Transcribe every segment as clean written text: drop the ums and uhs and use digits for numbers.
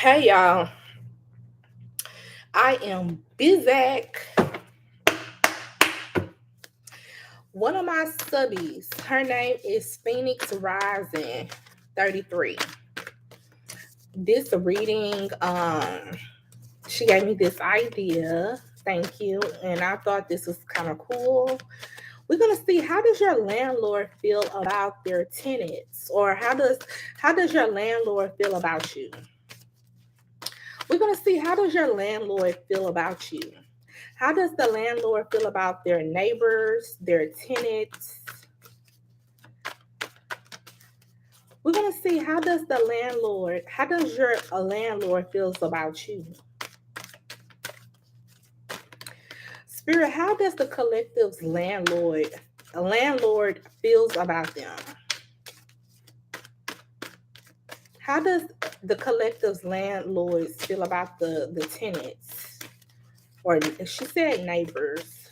Hey y'all, I am Bizak. One of my subbies, her name is Phoenix Rising 33. This reading, she gave me this idea. Thank you. And I thought this was kind of cool. We're gonna see, how does your landlord feel about their tenants? Or how does your landlord feel about you? We're going to see, how does your landlord feel about you? How does the landlord feel about their neighbors, their tenants? We're going to see, how does your landlord feels about you? Spirit, how does the collective's landlord feels about them? How does the collective's landlords feel about the tenants? Or she said neighbors.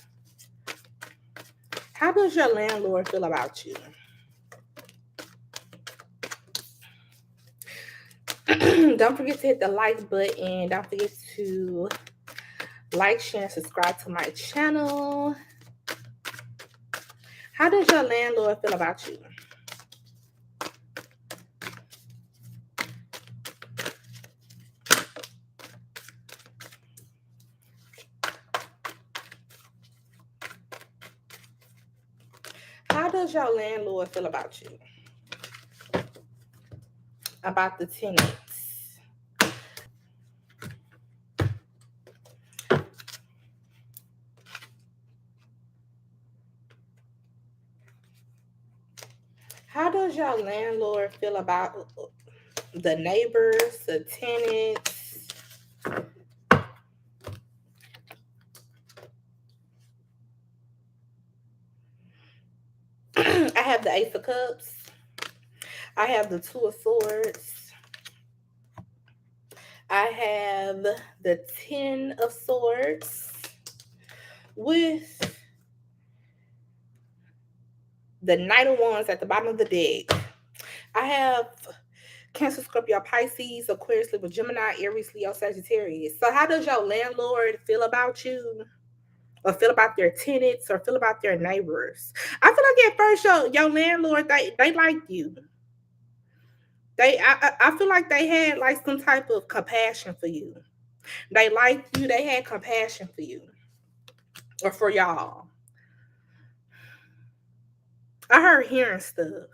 How does your landlord feel about you? Don't forget to hit the like button. Don't forget to like, share, and subscribe to my channel. How does your landlord feel about you? How does your landlord feel about you? About the tenants? How does your landlord feel about the neighbors, the tenants? I have the Ace of Cups. I have the Two of Swords. I have the Ten of Swords with the Knight of Wands at the bottom of the deck. I have Cancer, Scorpio, Pisces, Aquarius, Libra, Gemini, Aries, Leo, Sagittarius. So how does your landlord feel about you? Or feel about their tenants, or feel about their neighbors? I feel like at first your landlord, they like you. I feel like they had like some type of compassion for you. They liked you, they had compassion for you. Or for y'all. I heard hearing stuff.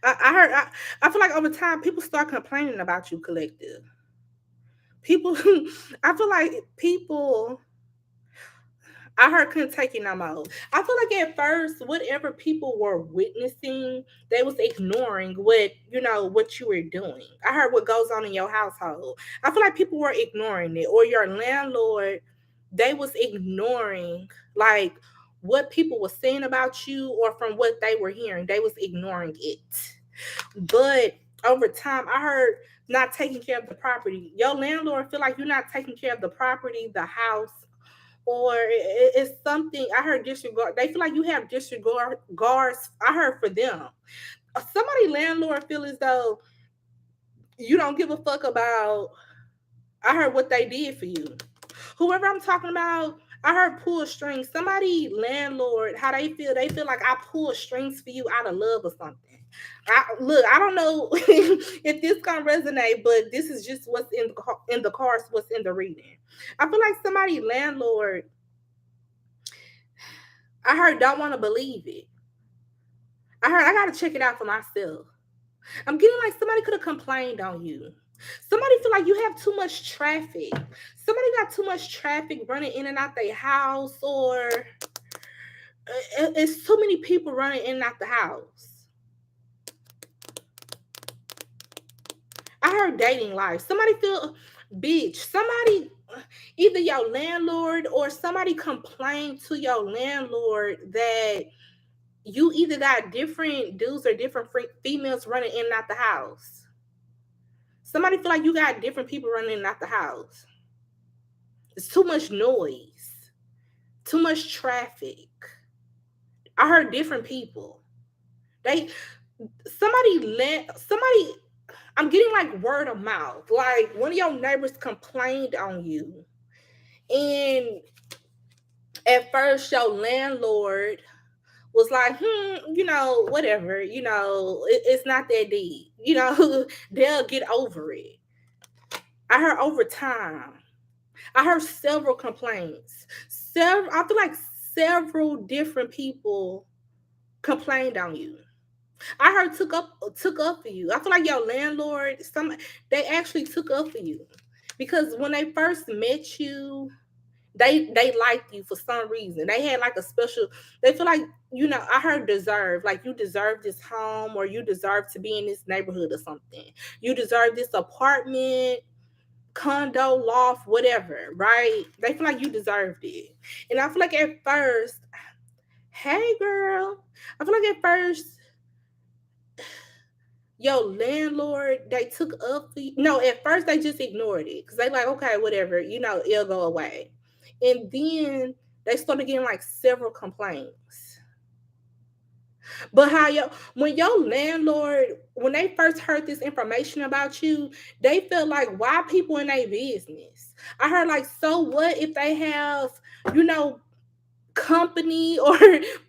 I feel like over time people start complaining about you, collective. People I feel like people, I heard couldn't take it no more. I feel like at first, whatever people were witnessing, they was ignoring what you were doing. I heard what goes on in your household. I feel like people were ignoring it, or your landlord, they was ignoring like what people were saying about you, or from what they were hearing, they was ignoring it. But over time, I heard not taking care of the property. Your landlord feel like you're not taking care of the property, the house, or it's something. I heard disregard. They feel like you have disregard guards. I heard for them. Somebody landlord feel as though you don't give a fuck about. I heard what they did for you. Whoever I'm talking about, I heard pull strings. Somebody landlord, how they feel. They feel like I pull strings for you out of love or something. I don't know if this gonna resonate, but this is just what's in the cards, what's in the reading. I feel like somebody landlord, I heard, don't want to believe it. I heard I gotta check it out for myself. I'm getting like somebody could have complained on you. Somebody feel like you have too much traffic. Somebody got too much traffic running in and out their house, or it's too many people running in and out the house. I heard dating life. Somebody feel, bitch. Somebody, either your landlord or somebody complained to your landlord that you either got different dudes or different females running in and out the house. Somebody feel like you got different people running in and out the house. It's too much noise, too much traffic. I heard different people. They somebody let somebody. I'm getting like word of mouth. Like one of your neighbors complained on you, and at first your landlord was like, whatever, it's not that deep, they'll get over it. I heard over time. I heard several complaints. I feel like several different people complained on you. I heard took up for you. I feel like your landlord, they actually took up for you because when they first met you, they liked you for some reason. They had like a special. They feel like I heard deserve, like you deserve this home or you deserve to be in this neighborhood or something. You deserve this apartment, condo, loft, whatever, right? They feel like you deserved it. And I feel like at first, hey girl, I feel like at first, your landlord, they took up for you. No, at first they just ignored it. Cause they like, okay, whatever, it'll go away. And then they started getting like several complaints. But when your landlord, when they first heard this information about you, they felt like, why people in their business? I heard like, so what if they have, you know, company or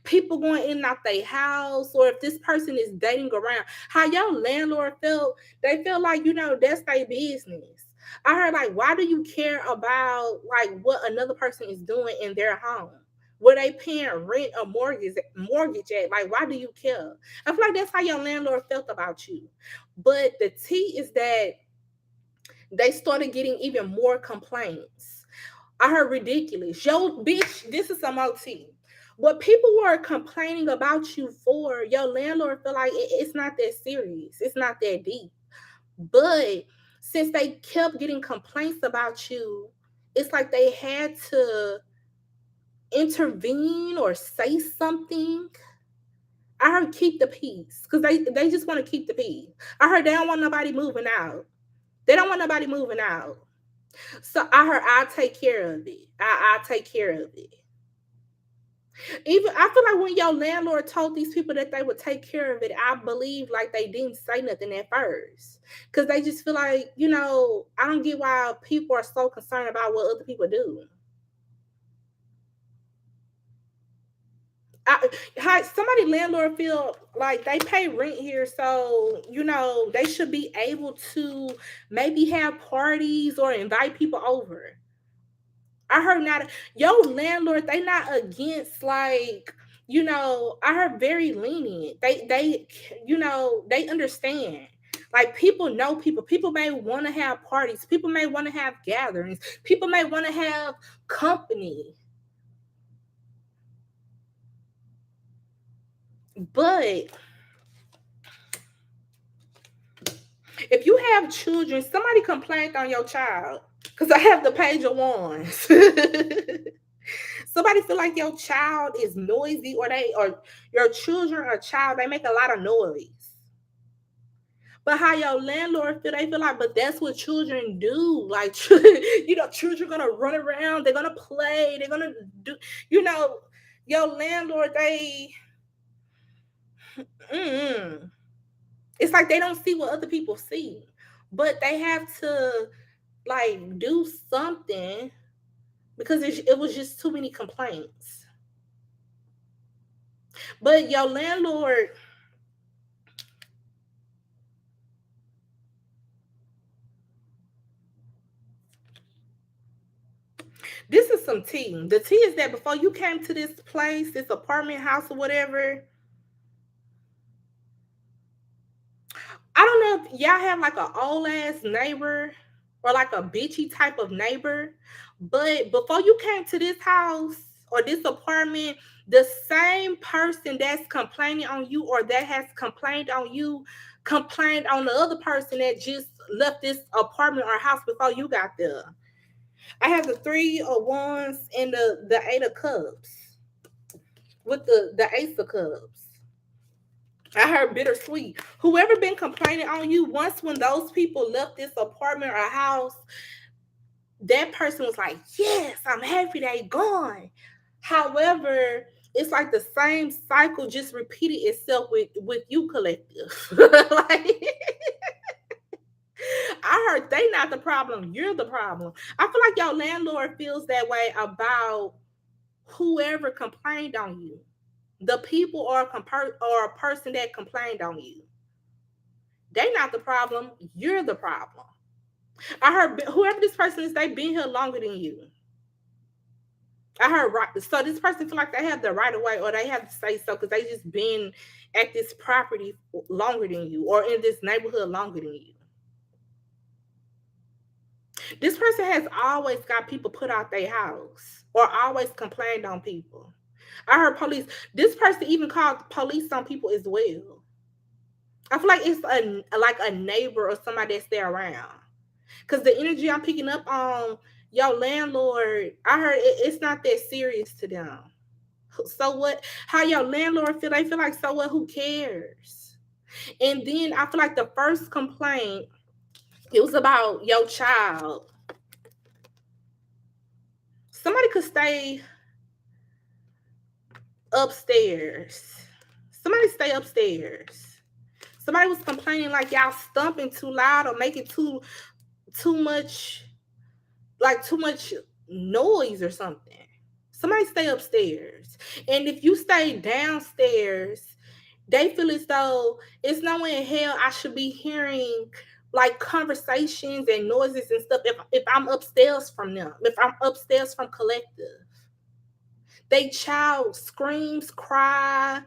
people going in and out their house, or if this person is dating around, how your landlord felt, they feel like, that's their business. I heard like, why do you care about like what another person is doing in their home? Where they paying rent or mortgage at? Like, why do you care? I feel like that's how your landlord felt about you. But the tea is that they started getting even more complaints. I heard ridiculous. Yo, bitch, this is some OT. What people were complaining about you for, your landlord feel like it's not that serious. It's not that deep. But since they kept getting complaints about you, it's like they had to intervene or say something. I heard keep the peace because they just want to keep the peace. I heard they don't want nobody moving out. They don't want nobody moving out. So I heard I'll take care of it. I'll take care of it. Even I feel like when your landlord told these people that they would take care of it, I believe like they didn't say nothing at first. Cause they just feel like, I don't get why people are so concerned about what other people do. Somebody landlord feel like they pay rent here, so they should be able to maybe have parties or invite people over. I heard not your landlord, they not against like, I heard very lenient. They understand. Like people know people. People may want to have parties. People may want to have gatherings. People may want to have company. But if you have children, somebody complained on your child. Because I have the page of wands. Somebody feel like your child is noisy, or your children or child, they make a lot of noise. But how your landlord feel, they feel like, but that's what children do. Like, children gonna run around, they're gonna play, they're gonna do, your landlord, mm, it's like they don't see what other people see, but they have to like do something because it was just too many complaints. But your landlord, this is some tea. The tea is that before you came to this place, this apartment house or whatever, I don't know if y'all have like an old ass neighbor or like a bitchy type of neighbor, but before you came to this house or this apartment, the same person that's complaining on you or that has complained on you complained on the other person that just left this apartment or house before you got there. I have the 3 of Wands and the 8 of Cups with the Ace of Cups. I heard bittersweet. Whoever been complaining on you, once when those people left this apartment or house, that person was like, yes, I'm happy they gone. However, it's like the same cycle just repeated itself with you collective. Like, heard they not the problem, you're the problem. I feel like your landlord feels that way about whoever complained on you. The people or or a person that complained on you. They not the problem, you're the problem. I heard whoever this person is, they been here longer than you. I heard right. So this person feel like they have the right of way, or they have to say so because they just been at this property longer than you, or in this neighborhood longer than you. This person has always got people put out their house, or always complained on people. I heard police. This person even called police on people as well. I feel like it's a neighbor or somebody that's there around. Cause the energy I'm picking up on your landlord, I heard it's not that serious to them. So what? How your landlord feel? They feel like, so what? Who cares? And then I feel like the first complaint, it was about your child. Somebody could stay upstairs. Somebody stay upstairs. Somebody was complaining like y'all stumping too loud or making too much, like too much noise or something. Somebody stay upstairs. And if you stay downstairs, they feel as though it's no way in hell I should be hearing like conversations and noises and stuff if I'm upstairs from them, if I'm upstairs from collective. They child screams, cry,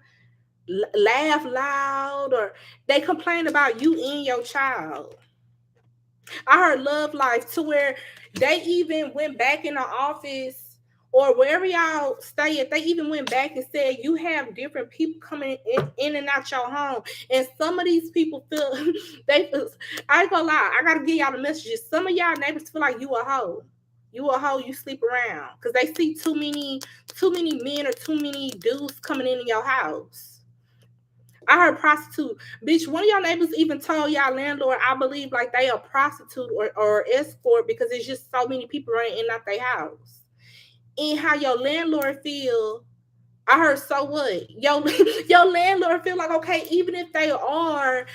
laugh loud, or they complain about you and your child. I heard love life to where they even went back in the office or wherever y'all stay at, they even went back and said you have different people coming in and out your home. And some of these people feel they feel, I ain't gonna lie, I gotta give y'all the messages. Some of y'all neighbors feel like you a hoe. You a hoe, you sleep around. Cause they see too many men or too many dudes coming in your house. I heard prostitute. Bitch, one of y'all neighbors even told y'all landlord, I believe, like they a prostitute or escort because it's just so many people running in and out their house. And how your landlord feel, I heard, so what? Your landlord feel like, okay, even if they are,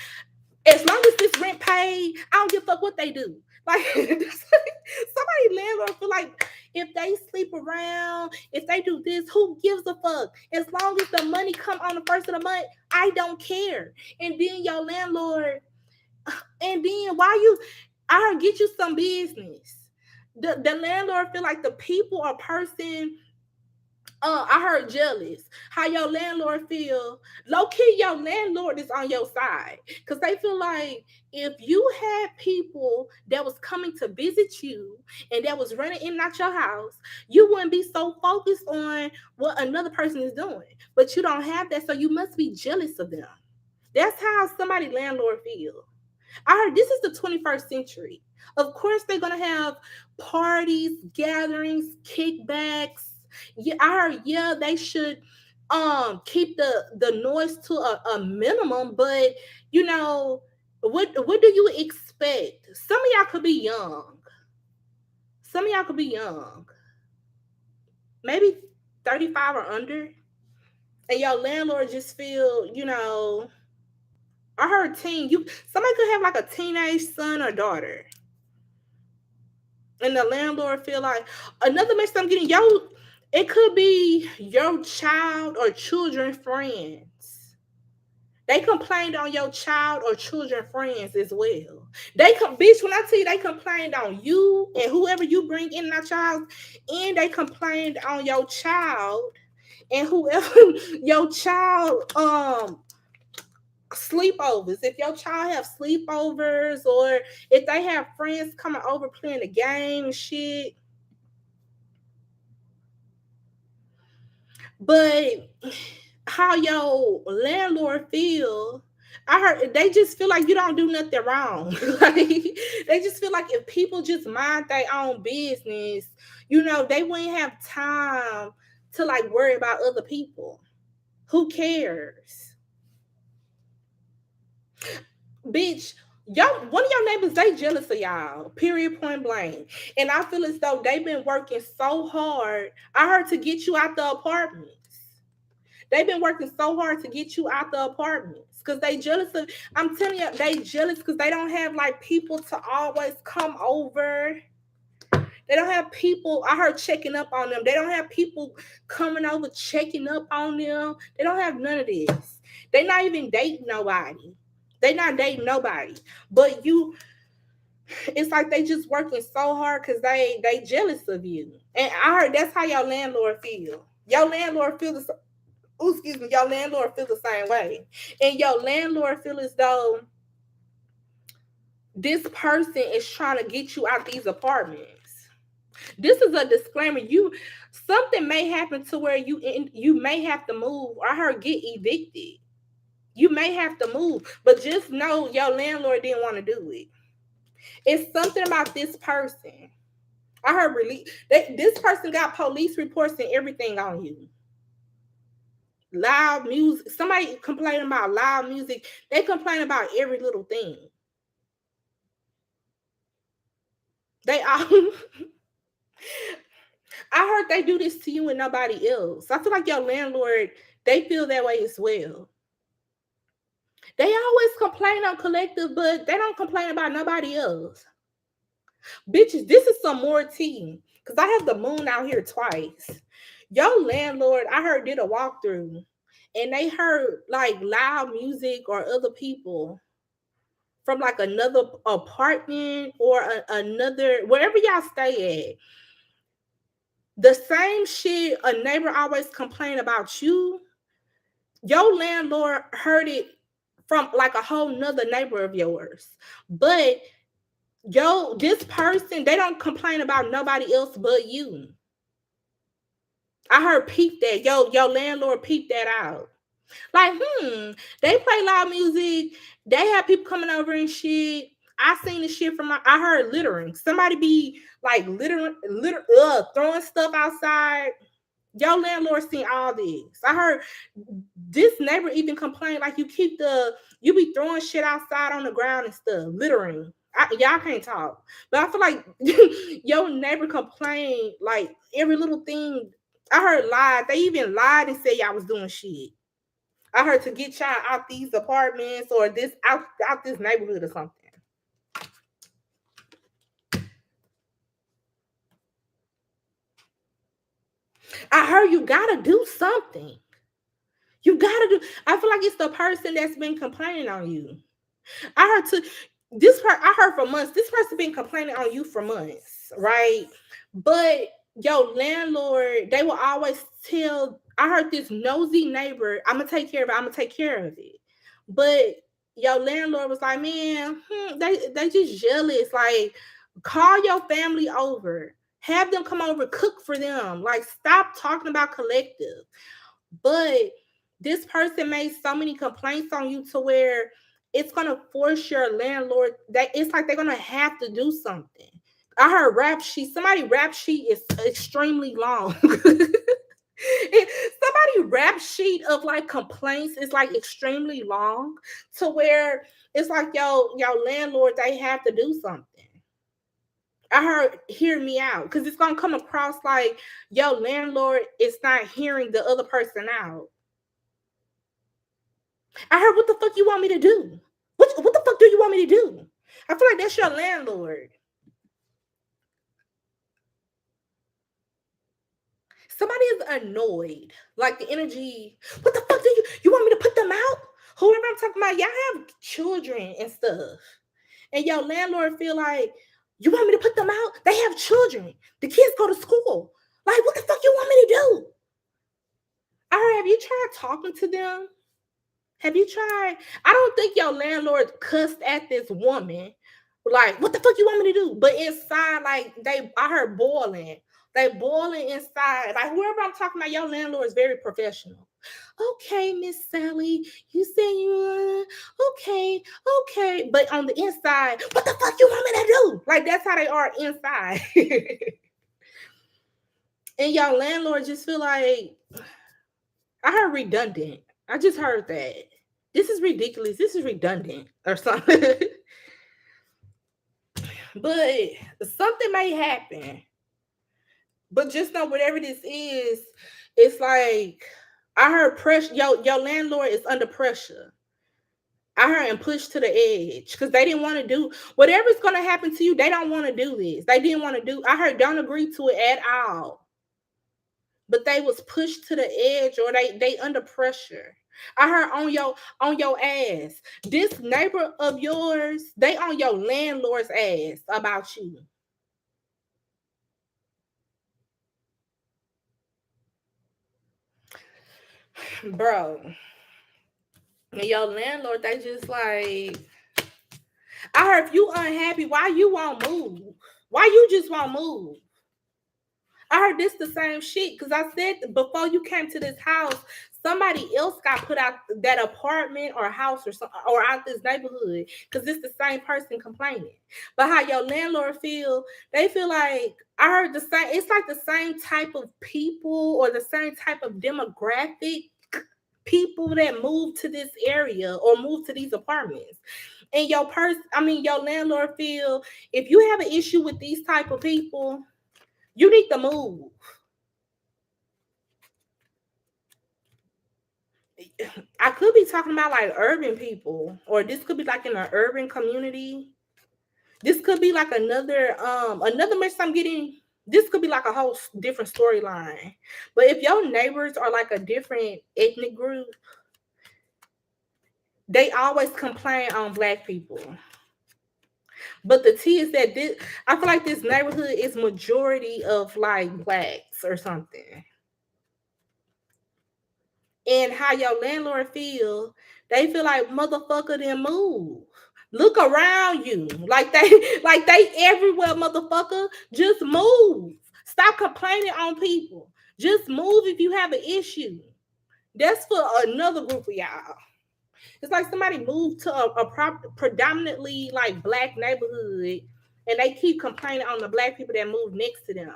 as long as this rent paid, I don't give a fuck what they do. Like somebody landlord feel like if they sleep around, if they do this, who gives a fuck? As long as the money come on the first of the month, I don't care. And then your landlord, and then why you? I heard get you some business. The landlord feel like the people or person. I heard jealous. How your landlord feel? Low key, your landlord is on your side because they feel like if you had people that was coming to visit you and that was running in and out your house, you wouldn't be so focused on what another person is doing. But you don't have that, so you must be jealous of them. That's how somebody landlord feel. I heard this is the 21st century. Of course, they're gonna have parties, gatherings, kickbacks. Yeah, I heard. Yeah, they should keep the noise to a minimum. But you know, what do you expect? Some of y'all could be young. Some of y'all could be young, maybe 35 or under, and your landlord just feel, I heard teen. Somebody could have like a teenage son or daughter, and the landlord feel like another message I'm getting. It could be your child or children friends. They complained on your child or children friends as well. Bitch, when I tell you they complained on you and whoever you bring in that child, and they complained on your child and whoever your child sleepovers. If your child have sleepovers or if they have friends coming over playing the game and shit. But how your landlord feel, I heard they just feel like you don't do nothing wrong. Like they just feel like if people just mind their own business, they wouldn't have time to like worry about other people. Who cares? Bitch, one of your neighbors, they jealous of y'all, period, point blank. And I feel as though they've been working so hard. I heard to get you out the apartments. They've been working so hard to get you out the apartments. because they jealous of. I'm telling you, they jealous because they don't have like people to always come over. They don't have people. I heard checking up on them. They don't have people coming over checking up on them. They don't have none of this. They not even dating nobody. They not dating nobody. But you, it's like they just working so hard because they jealous of you. And I heard that's how your landlord feel. Your landlord feel the excuse me, your landlord feel the same way. And your landlord feel as though this person is trying to get you out these apartments. This is a disclaimer. You something may happen to where you may have to move. I heard get evicted. You may have to move, but just know your landlord didn't want to do it. It's something about this person. I heard this person got police reports and everything on you. Loud music. Somebody complaining about loud music. They complain about every little thing. They all I heard they do this to you and nobody else. I feel like your landlord, they feel that way as well. They always complain on collective, but they don't complain about nobody else. Bitches, this is some more tea. Because I have the moon out here twice. Your landlord, I heard, did a walkthrough. And they heard like loud music or other people from like another apartment or another, wherever y'all stay at. The same shit a neighbor always complain about you, your landlord heard it from like a whole nother neighbor of yours. But this person, they don't complain about nobody else but you. I heard peep that. Your landlord peeped that out. Like, they play loud music. They have people coming over and shit. I seen the shit I heard littering. Somebody be like throwing stuff outside. Your landlord seen all this. I heard this neighbor even complained like you be throwing shit outside on the ground and stuff, littering. Y'all can't talk, but I feel like your neighbor complained like every little thing. I heard lied. They even lied and said y'all was doing shit. I heard to get y'all out these apartments or this out this neighborhood or something. I heard you gotta do something. You gotta do. I feel like it's the person that's been complaining on you. I heard for months. This person been complaining on you for months, right? But your landlord, they will always tell. I heard this nosy neighbor, I'm gonna take care of it. I'm gonna take care of it. But your landlord was like, man, they just jealous. Like, call your family over. Have them come over, cook for them. Like, stop talking about collective. But this person made so many complaints on you to where it's gonna force your landlord that it's like they're gonna have to do something. I heard rap sheet. Somebody rap sheet is extremely long. Somebody rap sheet of like complaints is like extremely long to where it's like your landlord, they have to do something. I heard hear me out because it's gonna come across like your landlord is not hearing the other person out. I heard what the fuck you want me to do? What the fuck do you want me to do? I feel like that's your landlord. Somebody is annoyed. Like the energy. What the fuck do you want me to put them out? Whoever I'm talking about, y'all have children and stuff. And your landlord feel like, you want me to put them out? They have children. The kids go to school. Like, what the fuck you want me to do? All right, have you tried talking to them? Have you tried? I don't think your landlord cussed at this woman. Like, what the fuck you want me to do? But inside, like, I heard boiling. They boiling inside. Like, whoever I'm talking about, your landlord is very professional. Okay, Miss Sally, you say you okay. But on the inside, what the fuck you want me to do? Like, that's how they are inside. And your landlord just feel like, I heard redundant. I just heard that. This is ridiculous. This is redundant or something. But something may happen. But just know whatever this is, it's like I heard pressure. Your landlord is under pressure. I heard and pushed to the edge because they didn't want to do whatever's going to happen to you. They don't want to do this. They didn't want to do. I heard don't agree to it at all, but they was pushed to the edge or they under pressure. I heard on your ass. This neighbor of yours, they on your landlord's ass about you, bro. And your landlord, they just like I heard if you unhappy, why you won't move? Why you just won't move? I heard this the same shit because I said before you came to this house, somebody else got put out that apartment or house or something or out this neighborhood because it's the same person complaining. But how your landlord feel, they feel like I heard the same. It's like the same type of people or the same type of demographic people that move to this area or move to these apartments. And your landlord feel if you have an issue with these type of people, you need to move. I could be talking about like urban people, or this could be like in an urban community. This could be like another message I'm getting. This could be like a whole different storyline. But if your neighbors are like a different ethnic group, they always complain on black people. But the T is that this I feel like this neighborhood is majority of like blacks or something. And how your landlord feel, they feel like motherfucker then move. Look around you. Like they everywhere, motherfucker. Just move. Stop complaining on people. Just move if you have an issue. That's for another group of y'all. It's like somebody moved to predominantly like black neighborhood and they keep complaining on the black people that move next to them.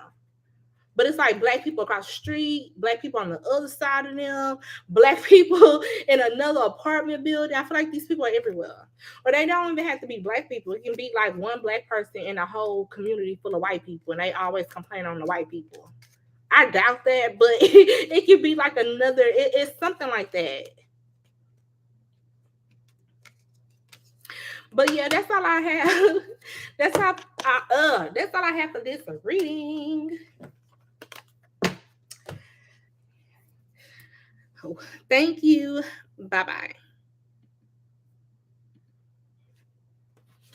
But it's like black people across the street, black people on the other side of them, black people in another apartment building. I feel like these people are everywhere. Or they don't even have to be black people. It can be like one black person in a whole community full of white people, and they always complain on the white people. I doubt that, but it could be like it's something like that. But yeah, that's all I have. That's all I have for this reading. Thank you. Bye bye.